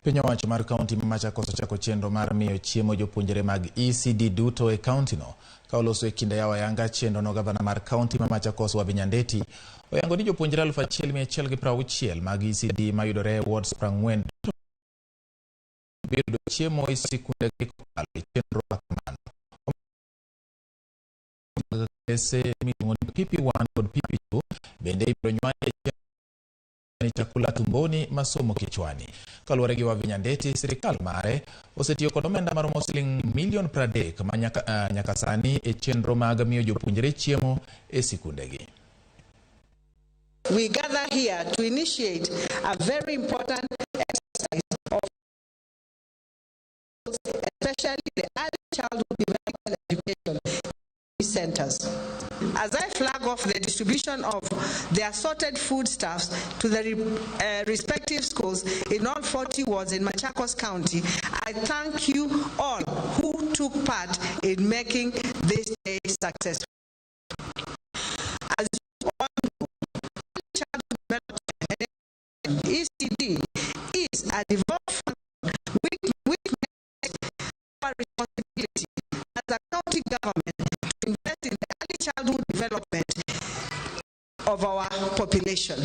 Piny owacho mar kaunti ma Machakos ochako chenro mar miyo chiemo jopuonjre mag ECDE duto e kaunti no. Ka oloso e kinde yawa yanga chenro no, gavana mar kaunti ma Machakos Wavinya Ndeti oyango ni jopuonjre 1160 mag ECDE mayudore e wards 40 biro chiemo e sikunde gi kokalo e chenro kamano. PP1 kod PP2 bende ibiro nyuane chakula tumboni masomo kichwani. Kaluwore gi Wavinya Ndeti, sirikal mare osetiyo kod omenda maromo Sh30 ma nyaka sani e chenro mag miyo jopuonjre chiemo e sikundegi. We gather here to initiate a very important exercise of especially the early childhood development education centers. As I flag off the distribution of the assorted foodstuffs to the respective schools in all 40 wards in Machakos County, I thank you all who took part in making this day successful. As you all know, child development ECDE is a devolved function which makes our responsibility as a county government to invest in the early childhood development of our population.